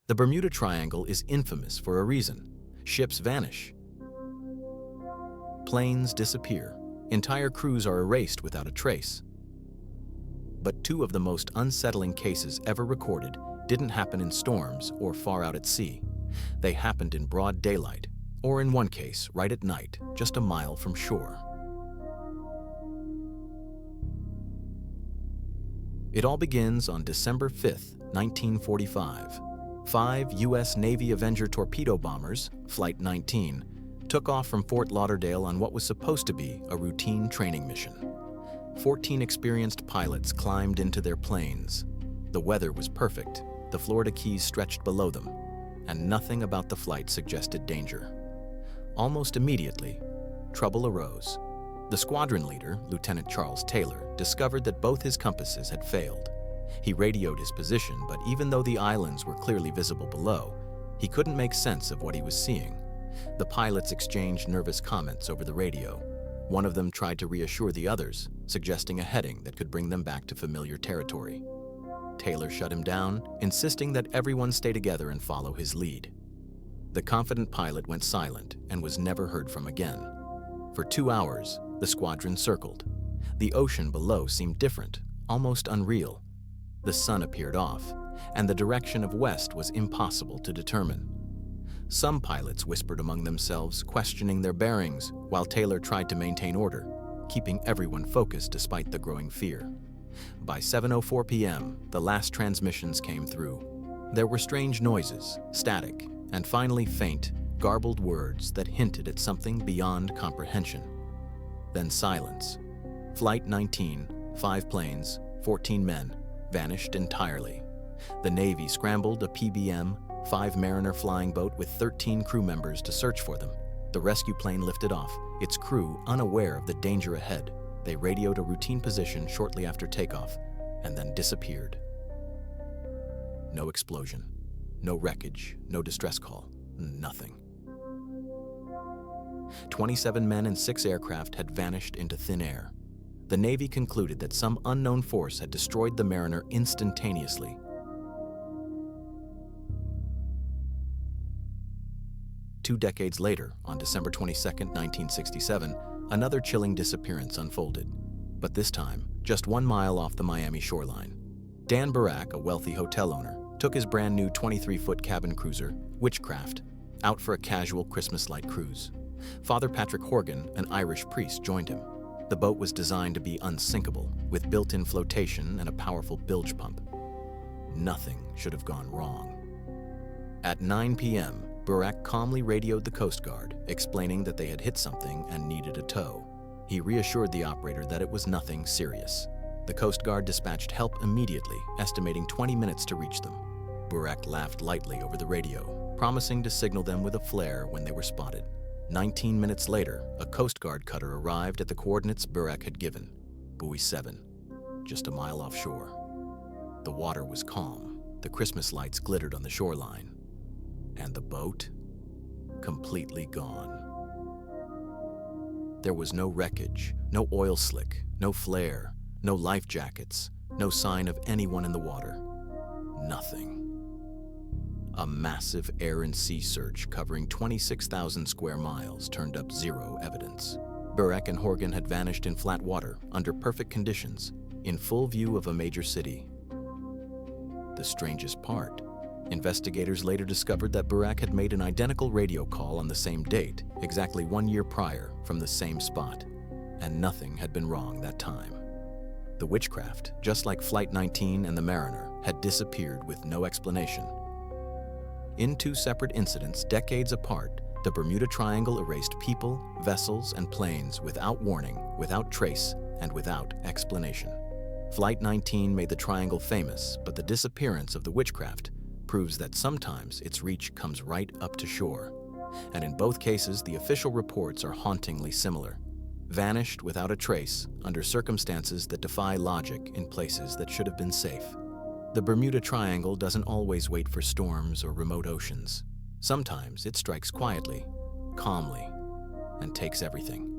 The Bermuda Triangle is infamous for a reason. Ships vanish. Planes disappear. Entire crews are erased without a trace. But two of the most unsettling cases ever recorded didn't happen in storms or far out at sea. They happened in broad daylight, or in one case, right at night, just a mile from shore. It all begins on December 5th, 1945. 5 U.S. Navy Avenger torpedo bombers, Flight 19, took off from Fort Lauderdale on what was supposed to be a routine training mission. 14 experienced pilots climbed into their planes. The weather was perfect, the Florida Keys stretched below them, and nothing about the flight suggested danger. Almost immediately, trouble arose. The squadron leader, Lieutenant Charles Taylor, discovered that both his compasses had failed. He radioed his position, but even though the islands were clearly visible below, he couldn't make sense of what he was seeing. The pilots exchanged nervous comments over the radio. One of them tried to reassure the others, suggesting a heading that could bring them back to familiar territory. Taylor shut him down, insisting that everyone stay together and follow his lead. The confident pilot went silent and was never heard from again. For 2 hours, the squadron circled. The ocean below seemed different, almost unreal. The sun appeared off, and the direction of west was impossible to determine. Some pilots whispered among themselves, questioning their bearings, while Taylor tried to maintain order, keeping everyone focused despite the growing fear. By 7:04 p.m., the last transmissions came through. There were strange noises, static, and finally faint, garbled words that hinted at something beyond comprehension. Then silence. Flight 19, 5 planes, 14 men, vanished entirely. The Navy scrambled a PBM, 5-Mariner flying boat with 13 crew members to search for them. The rescue plane lifted off, its crew unaware of the danger ahead. They radioed a routine position shortly after takeoff, and then disappeared. No explosion, no wreckage, no distress call, nothing. 27 men and 6 aircraft had vanished into thin air. The Navy concluded that some unknown force had destroyed the Mariner instantaneously. Two decades later, on December 22, 1967, another chilling disappearance unfolded, but this time just 1 mile off the Miami shoreline. Dan Barak, a wealthy hotel owner, took his brand new 23-foot cabin cruiser, Witchcraft, out for a casual Christmas light cruise. Father Patrick Horgan, an Irish priest, joined him. The boat was designed to be unsinkable, with built-in flotation and a powerful bilge pump. Nothing should have gone wrong. At 9 p.m., Barak calmly radioed the Coast Guard, explaining that they had hit something and needed a tow. He reassured the operator that it was nothing serious. The Coast Guard dispatched help immediately, estimating 20 minutes to reach them. Barak laughed lightly over the radio, promising to signal them with a flare when they were spotted. 19 minutes later, a Coast Guard cutter arrived at the coordinates Barak had given, Buoy 7, just a mile offshore. The water was calm, the Christmas lights glittered on the shoreline, and the boat, completely gone. There was no wreckage, no oil slick, no flare, no life jackets, no sign of anyone in the water. Nothing. A massive air and sea search covering 26,000 square miles turned up zero evidence. Barak and Horgan had vanished in flat water, under perfect conditions, in full view of a major city. The strangest part, investigators later discovered that Barak had made an identical radio call on the same date, exactly 1 year prior, from the same spot, and nothing had been wrong that time. The Witchcraft, just like Flight 19 and the Mariner, had disappeared with no explanation. In 2 separate incidents decades apart, the Bermuda Triangle erased people, vessels, and planes without warning, without trace, and without explanation. Flight 19 made the triangle famous, but the disappearance of the Witchcraft proves that sometimes its reach comes right up to shore. And in both cases, the official reports are hauntingly similar. Vanished without a trace, under circumstances that defy logic in places that should have been safe. The Bermuda Triangle doesn't always wait for storms or remote oceans. Sometimes it strikes quietly, calmly, and takes everything.